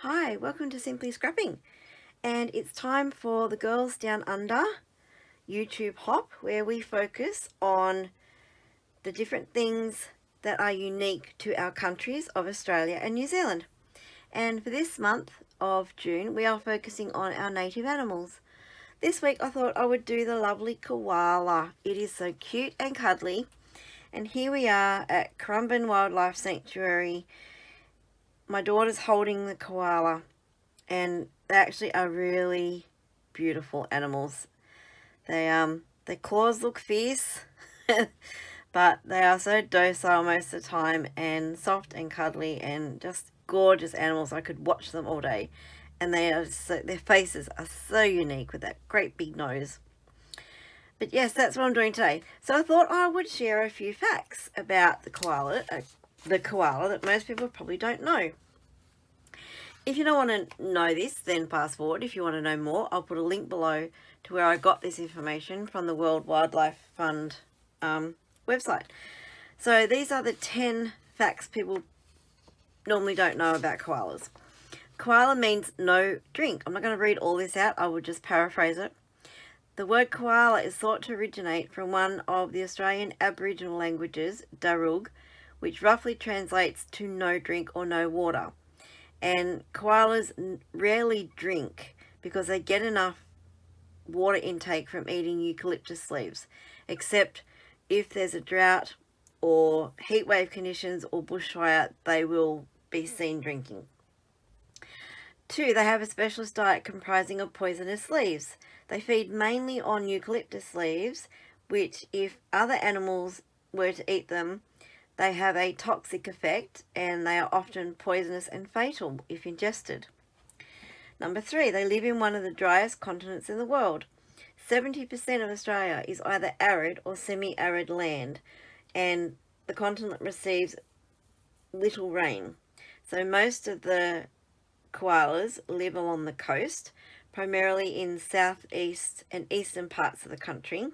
Hi, welcome to Simply Scrapping, and it's time for the Girls Down Under YouTube Hop, where we focus on the different things that are unique to our countries of Australia and New Zealand. And for this month of June, we are focusing on our native animals. This week I thought I would do the lovely koala. It is so cute and cuddly, and here we are at Currumbin Wildlife Sanctuary. My daughter's holding the koala, and they actually are really beautiful animals. Their claws look fierce, but they are so docile most of the time, and soft and cuddly, and just gorgeous animals. I could watch them all day, and their faces are so unique with that great big nose. But yes, that's what I'm doing today. So I thought I would share a few facts about the koala that most people probably don't know. If you don't want to know this, then fast forward. If you want to know more, I'll put a link below to where I got this information from the World Wildlife Fund website. So these are the 10 facts people normally don't know about koalas. Koala means no drink. I'm not going to read all this out. I will just paraphrase it. The word koala is thought to originate from one of the Australian Aboriginal languages, Darug, which roughly translates to no drink or no water. And koalas rarely drink because they get enough water intake from eating eucalyptus leaves, except if there's a drought or heat wave conditions or bushfire, they will be seen drinking. 2, they have a specialist diet comprising of poisonous leaves. They feed mainly on eucalyptus leaves, which if other animals were to eat them, they have a toxic effect, and they are often poisonous and fatal if ingested. Number 3, they live in one of the driest continents in the world. 70% of Australia is either arid or semi-arid land, and the continent receives little rain. So most of the koalas live along the coast, primarily in southeast and eastern parts of the country.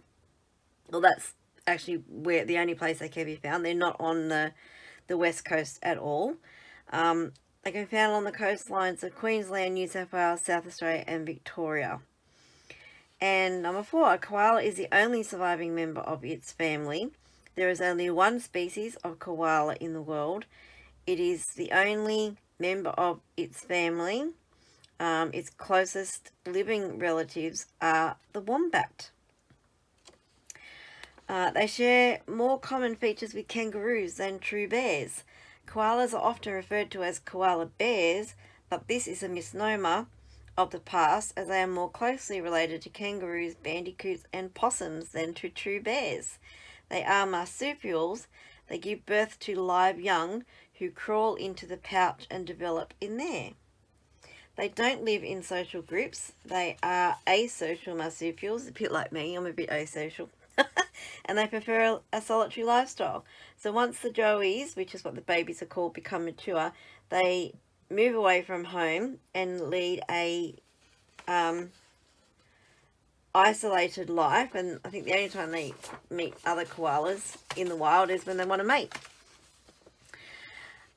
Well, that's actually where the only place they can be found. They're not on the west coast at all. They can be found on the coastlines of Queensland, New South Wales, South Australia and Victoria. And number 4, a koala is the only surviving member of its family. There is only one species of koala in the world. It is the only member of its family. Its closest living relatives are the wombat. They share more common features with kangaroos than true bears. Koalas are often referred to as koala bears, but this is a misnomer of the past, as they are more closely related to kangaroos, bandicoots and possums than to true bears. They are marsupials. They give birth to live young who crawl into the pouch and develop in there. They don't live in social groups. They are asocial marsupials, a bit like me. I'm a bit asocial. And they prefer a solitary lifestyle. So once the joeys, which is what the babies are called, become mature, they move away from home and lead a isolated life. And I think the only time they meet other koalas in the wild is when they want to mate.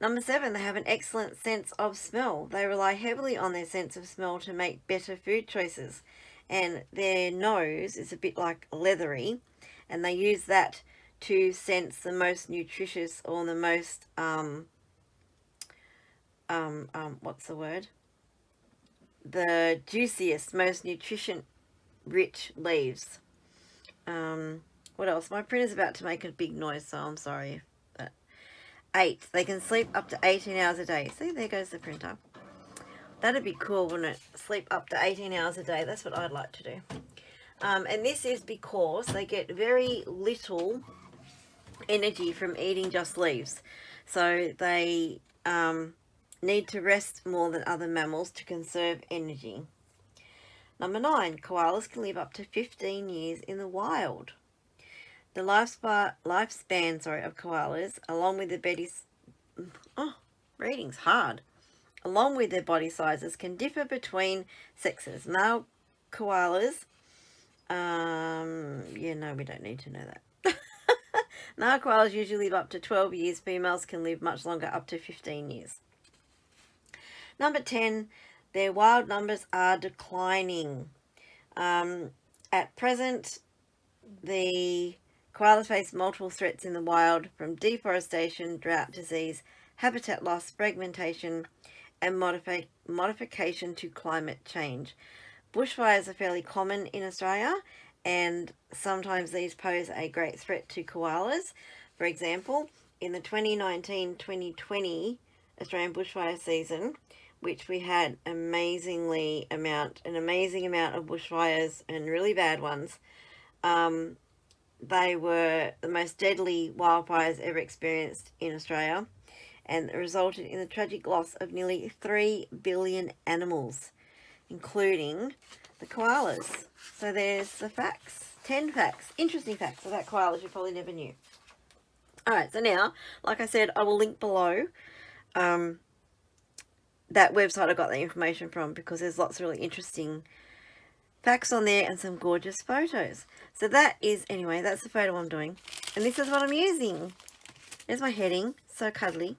Number 7, they have an excellent sense of smell. They rely heavily on their sense of smell to make better food choices. And their nose is a bit like leathery, and they use that to sense the most nutritious or the most, what's the word? The juiciest, most nutrition-rich leaves. What else? My printer's about to make a big noise, so I'm sorry. 8, they can sleep up to 18 hours a day. See, there goes the printer. That'd be cool, wouldn't it? Sleep up to 18 hours a day. That's what I'd like to do. And this is because they get very little energy from eating just leaves. So they need to rest more than other mammals to conserve energy. Number 9, koalas can live up to 15 years in the wild. The lifespan of koalas, along with reading's hard. Along with their body sizes, can differ between sexes. Male koalas, we don't need to know that. Male koalas usually live up to 12 years. Females can live much longer, up to 15 years. Number 10, their wild numbers are declining. At present, the koalas face multiple threats in the wild, from deforestation, drought, disease, habitat loss, fragmentation, and modification to climate change. Bushfires are fairly common in Australia, and sometimes these pose a great threat to koalas. For example, in the 2019-2020 Australian bushfire season, which we had an amazing amount of bushfires and really bad ones, they were the most deadly wildfires ever experienced in Australia, and it resulted in the tragic loss of nearly 3 billion animals, including the koalas. So there's the facts. 10 facts. Interesting facts about koalas you probably never knew. Alright, so now, like I said, I will link below that website I got the information from, because there's lots of really interesting facts on there and some gorgeous photos. So that is, anyway, that's the photo I'm doing. And this is what I'm using. There's my heading. So cuddly.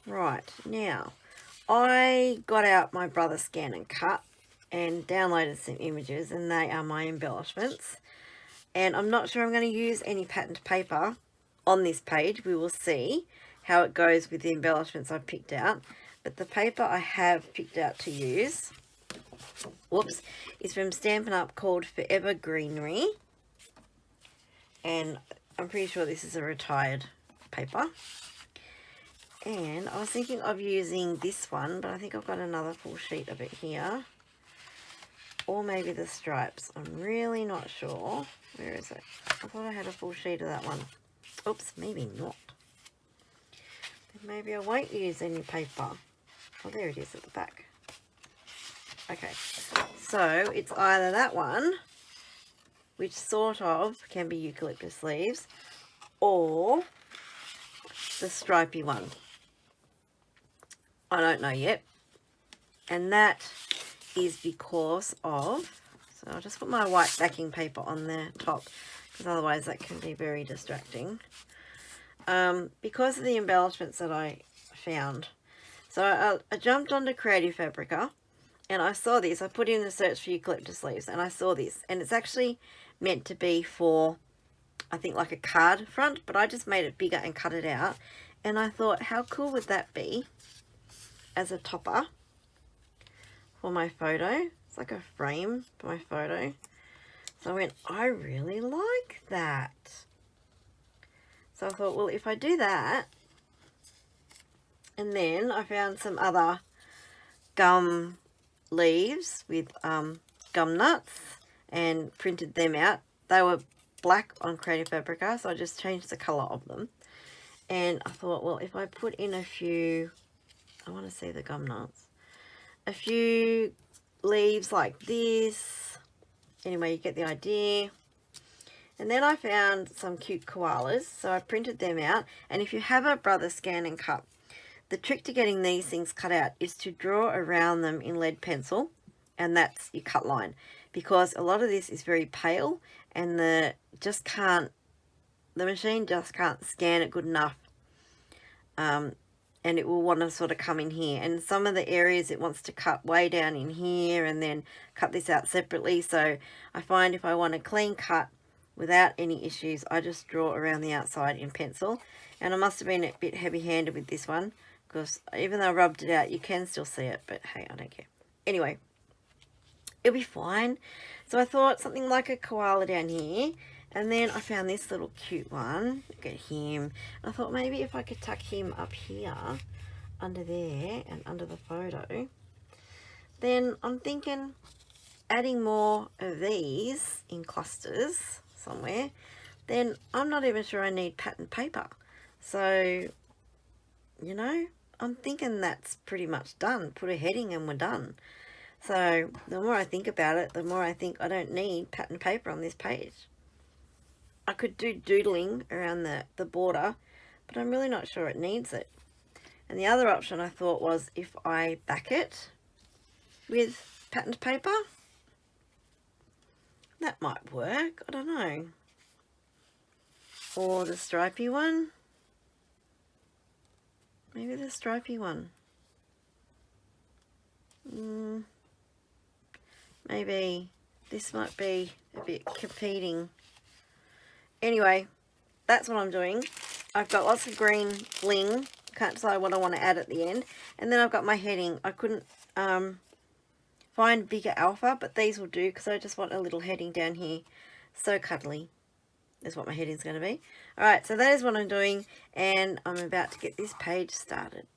Right, now, I got out my Brother Scan and Cut and downloaded some images, and they are my embellishments. And I'm not sure I'm going to use any patterned paper on this page. We will see how it goes with the embellishments I've picked out. But the paper I have picked out to use, whoops, is from Stampin' Up, called Forever Greenery. And I'm pretty sure this is a retired paper. And I was thinking of using this one, but I think I've got another full sheet of it here. Or maybe the stripes. I'm really not sure. Where is it? I thought I had a full sheet of that one. Oops, maybe not. Then maybe I won't use any paper. Oh, there it is at the back. Okay, so it's either that one, which sort of can be eucalyptus leaves, or the stripy one. I don't know yet. And that is because of, so I'll just put my white backing paper on the top, because otherwise that can be very distracting. Because of the embellishments that I found. So I jumped onto Creative Fabrica, and I saw this. I put in a search for eucalyptus leaves, and I saw this. And it's actually meant to be for, I think, like a card front, but I just made it bigger and cut it out. And I thought, how cool would that be as a topper for my photo? It's like a frame for my photo. So I went, I really like that. So I thought, well, if I do that, and then I found some other gum leaves with gum nuts and printed them out. They were black on Creative Fabrica, so I just changed the colour of them. And I thought, well, if I put in a few, I want to see the gum nuts, a few leaves like this. Anyway, you get the idea. And then I found some cute koalas, so I printed them out. And if you have a Brother Scan and Cut, the trick to getting these things cut out is to draw around them in lead pencil, and that's your cut line, because a lot of this is very pale, and the machine just can't scan it good enough, and it will want to sort of come in here, and some of the areas it wants to cut way down in here and then cut this out separately. So I find if I want a clean cut without any issues, I just draw around the outside in pencil. And I must have been a bit heavy-handed with this one, because even though I rubbed it out, you can still see it, but hey, I don't care. Anyway, it'll be fine. So I thought something like a koala down here, and then I found this little cute one. Look at him. I thought maybe if I could tuck him up here, under there, and under the photo, then I'm thinking adding more of these in clusters somewhere, then I'm not even sure I need patterned paper. So, you know, I'm thinking that's pretty much done. Put a heading and we're done. So the more I think about it, the more I think I don't need patterned paper on this page. I could do doodling around the border, but I'm really not sure it needs it. And the other option I thought was if I back it with patterned paper, that might work. I don't know. Or the stripy one. Maybe the stripy one. Maybe this might be a bit competing. Anyway, that's what I'm doing. I've got lots of green bling. Can't decide what I want to add at the end. And then I've got my heading. I couldn't find bigger alpha, but these will do because I just want a little heading down here. So cuddly is what my heading's going to be. Alright, so that is what I'm doing, and I'm about to get this page started.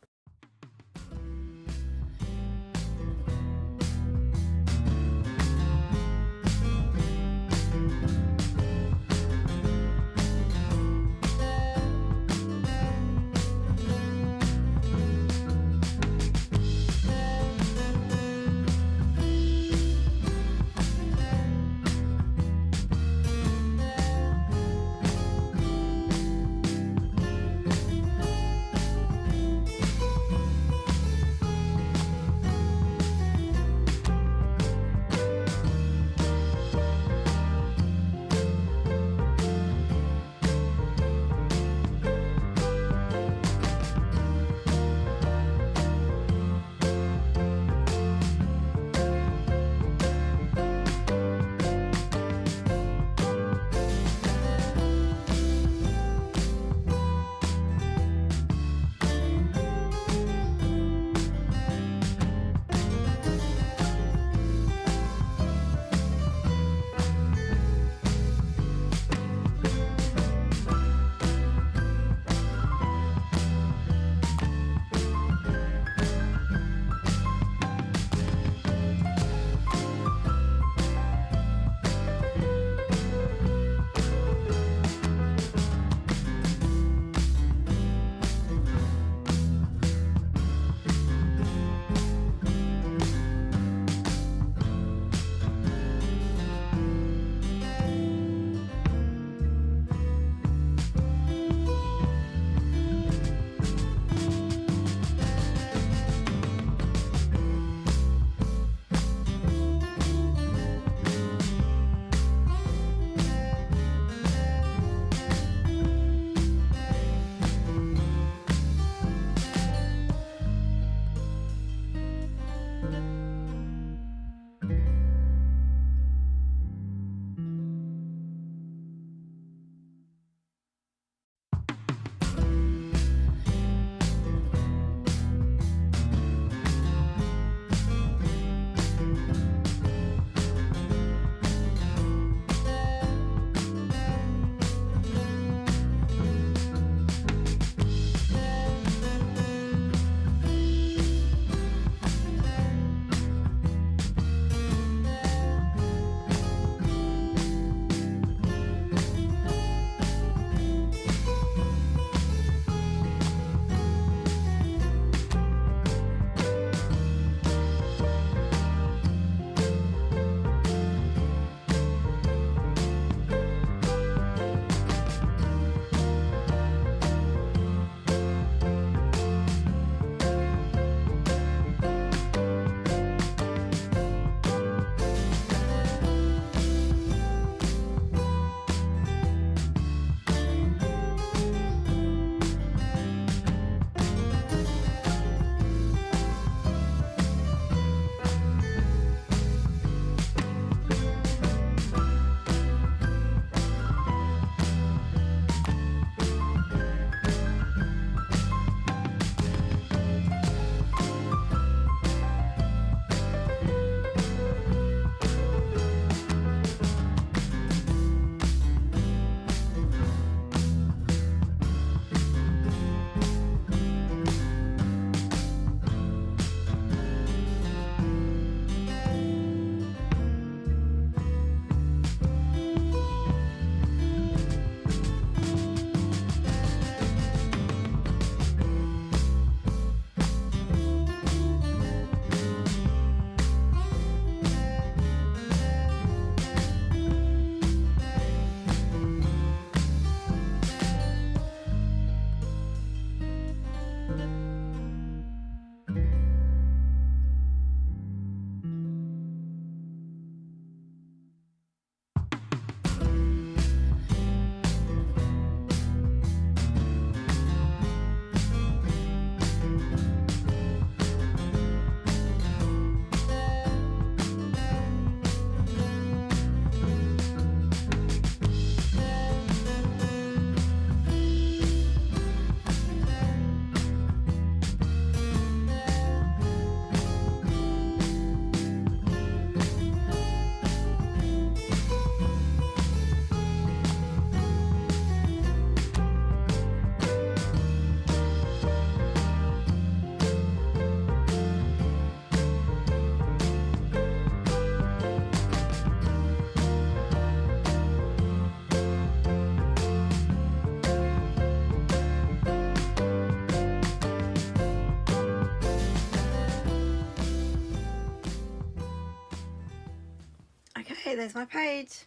okay, there's my page.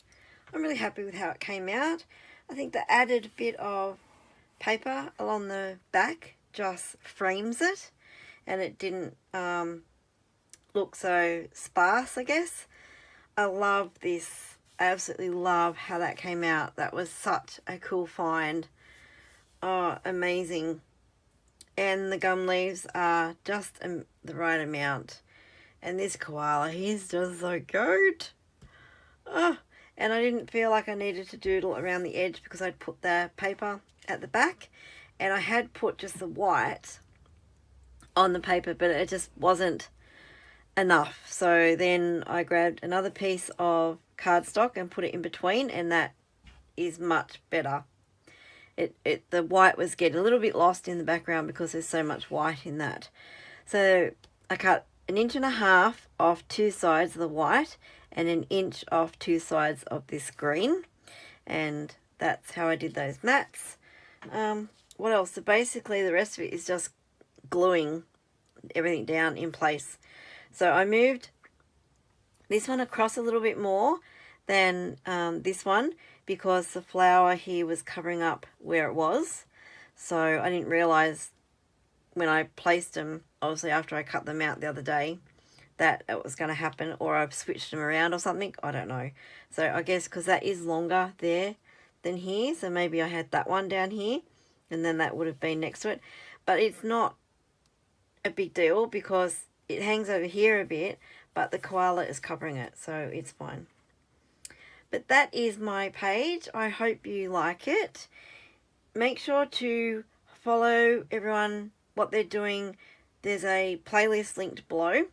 I'm really happy with how it came out. I think the added bit of paper along the back just frames it, and it didn't look so sparse, I guess. I love this. I absolutely love how that came out. That was such a cool find. Oh, amazing. And the gum leaves are just the right amount. And this koala, he's just so cute. Oh, and I didn't feel like I needed to doodle around the edge because I'd put the paper at the back. And I had put just the white on the paper, but it just wasn't enough. So then I grabbed another piece of cardstock and put it in between, and that is much better. The white was getting a little bit lost in the background because there's so much white in that. So I cut 1.5 inches off two sides of the white and 1 inch off two sides of this green, and that's how I did those mats. What else? So basically the rest of it is just gluing everything down in place. So I moved this one across a little bit more than this one because the flower here was covering up where it was. So I didn't realize when I placed them, obviously after I cut them out the other day, that it was going to happen, or I've switched them around or something. I don't know. So I guess because that is longer there than here, so maybe I had that one down here and then that would have been next to it. But it's not a big deal because it hangs over here a bit, but the koala is covering it, so it's fine. But that is my page. I hope you like it. Make sure to follow everyone, what they're doing. There's a playlist linked below,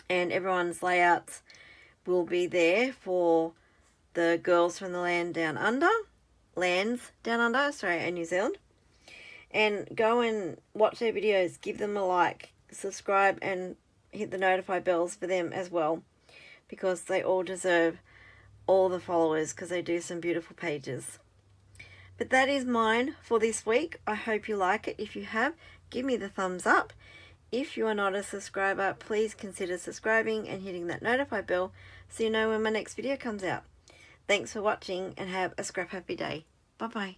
and everyone's layouts will be there for the girls from the lands down under, Australia and New Zealand. And go and watch their videos, give them a like, subscribe, and hit the notify bells for them as well, because they all deserve all the followers because they do some beautiful pages. But that is mine for this week. I hope you like it. If you have, give me the thumbs up. If you are not a subscriber, please consider subscribing and hitting that notify bell so you know when my next video comes out. Thanks for watching and have a scrap happy day. Bye bye.